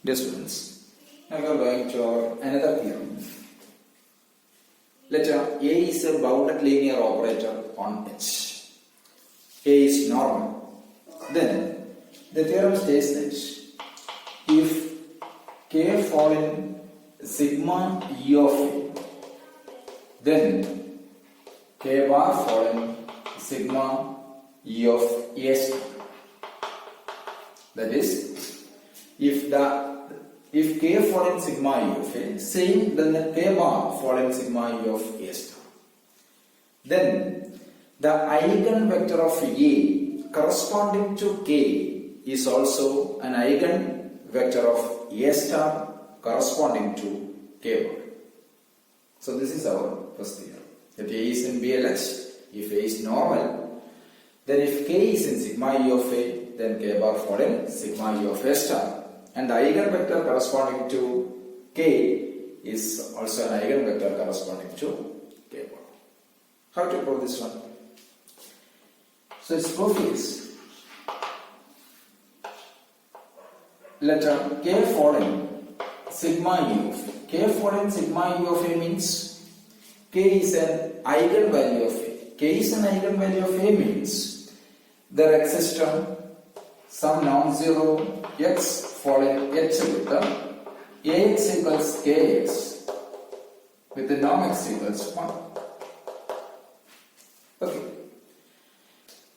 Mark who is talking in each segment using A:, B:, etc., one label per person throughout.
A: Dear students, now we are going to our another theorem. Let A is a bounded linear operator on H. A is normal. Then the theorem states that if K fall in sigma E of A, then K bar fall in sigma E of A star. That is, if K fall in sigma E of A, same then the K bar fall in sigma E of A star. Then the eigenvector of A corresponding to K is also an eigenvector of A star corresponding to K bar. So this is our first theorem. If A is in BLH, if A is normal, then if K is in sigma E of A, then K bar fall in sigma E of A star. And the eigenvector corresponding to K is also an eigenvector corresponding to K bar. How to prove this one? So its proof is, let K fall in sigma E of A. K fall in sigma E of A means K is an eigenvalue of A. K is an eigenvalue of A means there exists some non-zero x fall in H with the Ax equals Kx with the norm x equals 1. Okay.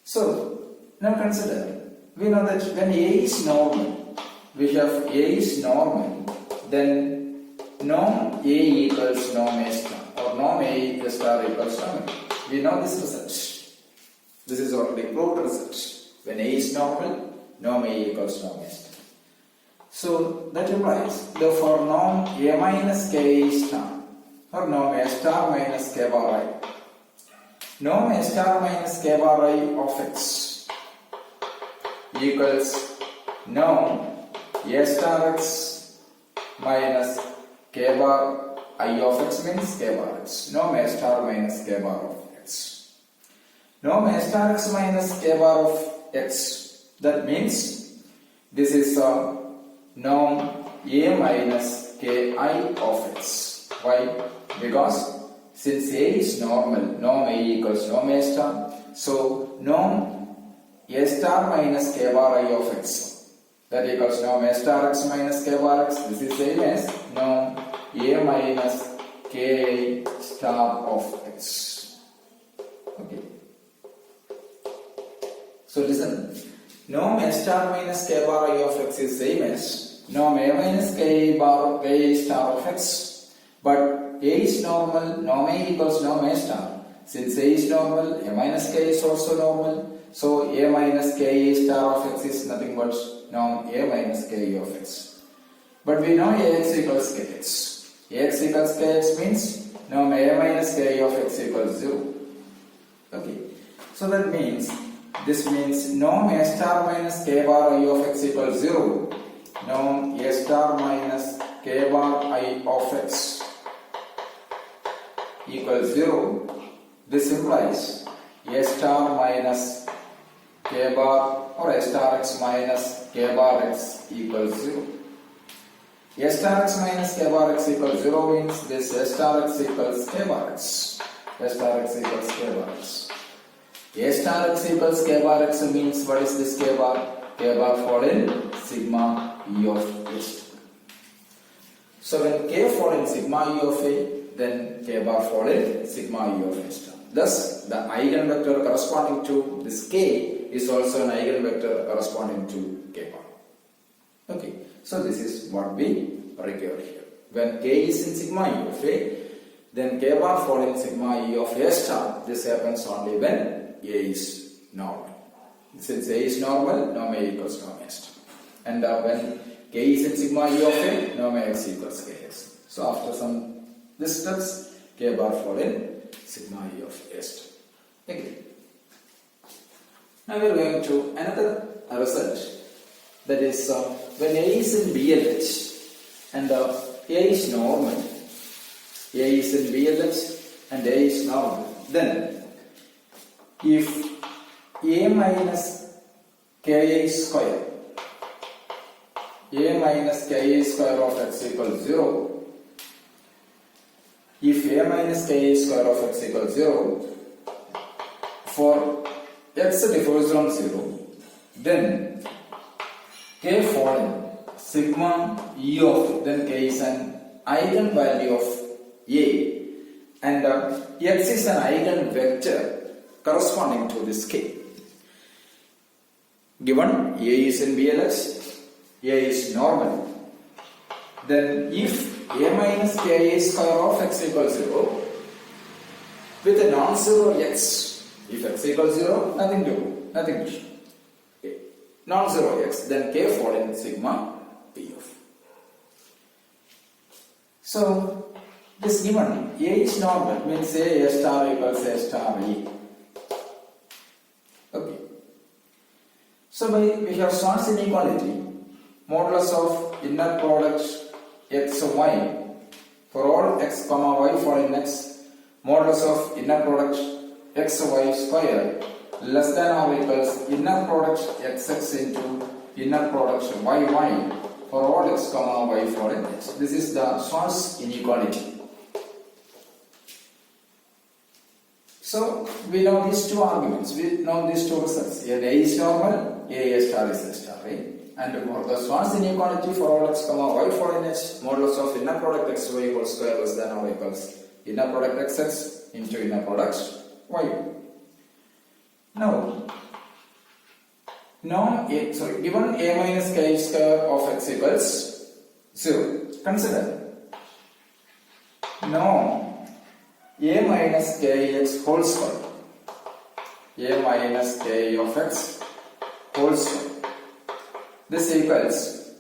A: So now consider, we know that when A is normal, we have A is normal, then norm A equals norm A star or norm A star equals norm A. We know this result. This is already proved result. When A is normal, norm A equals norm A star. So that implies, therefore, norm A minus K star or norm A star minus K bar I. Norm A star minus K bar I of x equals norm A star x minus K bar I of x means K bar x. Norm A star minus K bar of x. Norm A star x minus K bar of x. That means this is norm A minus Ki of x. Why? Because since A is normal, norm A equals norm A star. So norm A star minus K bar I of x. That equals norm A star x minus K bar x. This is same as norm A minus Ki star of x. Okay. So listen. Norm A star minus K bar I of x is same as norm A minus K bar K star of x. But A is normal, norm A equals norm A star. Since A is normal, A minus K is also normal. So A minus K star of x is nothing but norm A minus K of x. But we know Ax equals Kx. Ax equals Kx means norm A minus K of x equals 0. Okay. So that means, this means norm A star minus K bar I of x equals 0. Norm A star minus K bar I of x equals 0. This implies A star minus K bar or A star x minus K bar x equals 0. A star x minus K bar x equals 0 means this A star x equals K bar x. A star x equals K bar x. A star x equals K bar x means what is this K bar? K bar fall in sigma E of A. So when K fall in sigma E of A, then K bar fall in sigma E of A star. Thus, the eigenvector corresponding to this K is also an eigenvector corresponding to K bar. Okay, so this is what we require here. When K is in sigma E of A, then K bar fall in sigma E of A star. This happens only when A is normal. Since A is normal, norm A equals norm A star. And when K is in sigma E of A, norm X equals Kx. So after some these steps, K bar fall in sigma E of A star. Okay. Now we are going to another result. That is when A is in BLH and A is normal. A is in BLH and A is normal. Then if A minus Ki square a minus ka square of x equals 0. If a minus ka square of x equals 0, for x differs from 0, then k following sigma e of, then k is an eigenvalue of a, and x is an eigenvector corresponding to this k. Given a is in BLX, a is normal, then if a minus ka square of x equals 0 with a non-zero x, if x equals 0, nothing to do, nothing to show. Okay. Non-zero x, then k following sigma p of. So this given a is normal means a star equals a star e. Okay. So we have Schwarz inequality, modulus of inner product x y for all x comma y following x, modulus of inner product x y square less than or equals inner product xx into inner product yy for all x comma y following x. This is the Schwarz inequality. So we know these two arguments, we know these two results. Here a is normal, a star is a star, right? And for the Schwarz inequality for all x comma y following x, modulus of inner product x y whole square less than or equals inner product xx into inner product y. Now, given a minus k square of x equals 0, consider norm a minus kx whole square, a minus k of x whole square. This equals,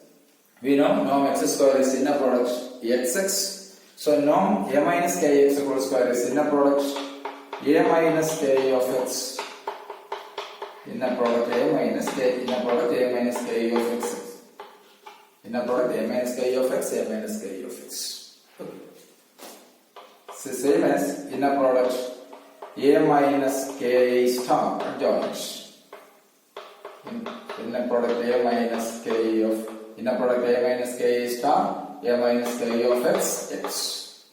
A: we know norm x square is inner product xx, so norm a minus kx whole square is inner product a minus k of x, inner product a minus k, inner product a minus k of x, inner product a minus k of x, a minus k of x. Okay. So same as inner product a minus k star adjoint. Inner product a minus k of, inner product a minus k star a minus k of x, x.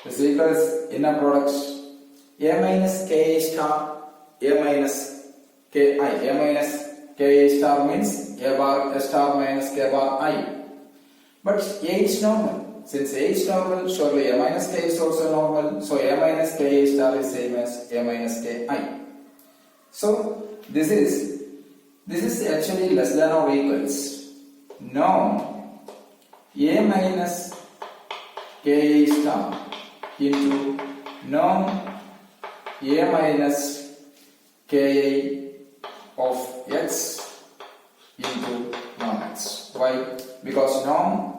A: This equals inner product a minus k star a minus ki, a minus k star means a bar, a star minus k bar I. But a is normal. Since a is normal, surely a minus k is also normal. So a minus k star is same as a minus ki. So this is actually less than or equals norm a minus k star into norm a minus ki of x into norm x. Why? Because norm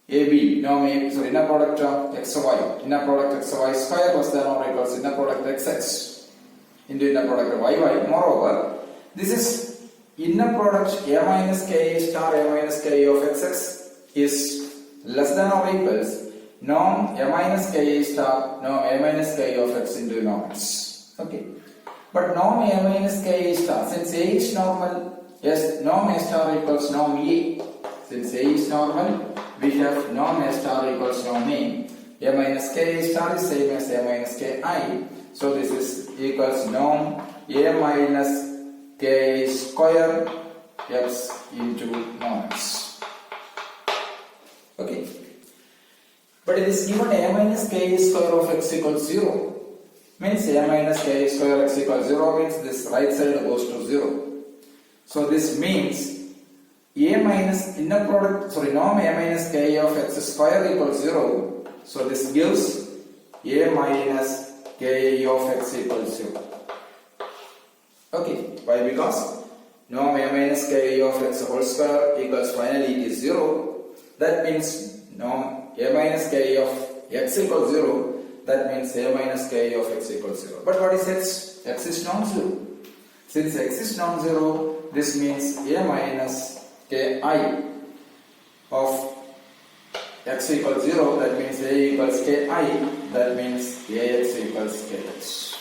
A: AB, norm A, so inner product of xy, inner product xy square less than or equals inner product xx into inner product of yy. Moreover, this is inner product a minus k star a minus k of xx is less than or equals norm a minus k star norm a minus k of x into norm x. Okay. But norm a minus k star, since a is normal, yes, norm a star equals norm a. Since a is normal, we have norm a star equals norm a. A minus k star is same as a minus ki. So this is equals norm a minus k square x into norm x. Okay. But it is given a minus k square of x equals 0. Means a minus k square x equals 0 means this right side goes to 0. So this means a minus inner product, norm a minus k of x square equals 0. So this gives a minus k of x equals 0. Okay, why? Because norm a minus k of x whole square equals finally it is 0. That means norm a minus k of x equals 0. That means a minus k of x equals 0. But what is x? X is non-zero. Since x is non-zero, this means a minus ki of x equals 0. That means a equals ki. That means ax equals kx.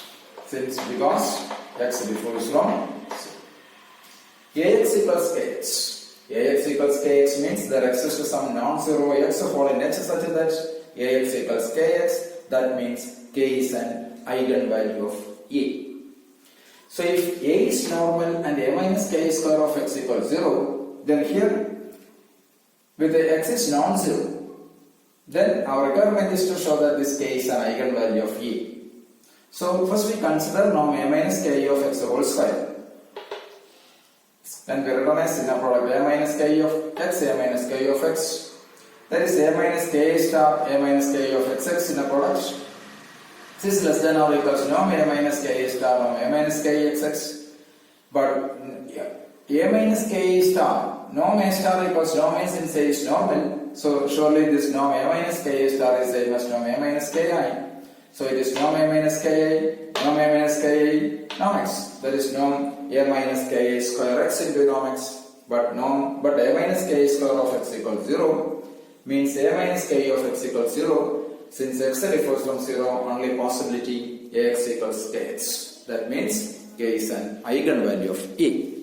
A: Since because x differs from 0. Ax equals kx. Ax equals kx means there exists some non-zero x for nature such that Ax equals kx. That means k is an eigenvalue of A. So if A is normal and A minus k square of x equals 0, then here with the x is non-zero, then our requirement is to show that this k is an eigenvalue of A. So first we consider norm A minus k of x whole square. When we recognize inner product A minus k of x, A minus k of x, that is A minus k star A minus k of xx inner product. This is less than or equals to norm A minus k star norm A minus k xx. But A minus k star norm A star equals norm A since A is normal. So surely this norm A minus k star is same as norm A minus ki. So it is norm A minus ki, norm A minus ki, norm x. That is norm A minus ki square x into norm x. But A minus k square of x equals 0 means A minus k of x equals 0. Since x differs from 0, only possibility Ax equals kx. That means k is an eigenvalue of A.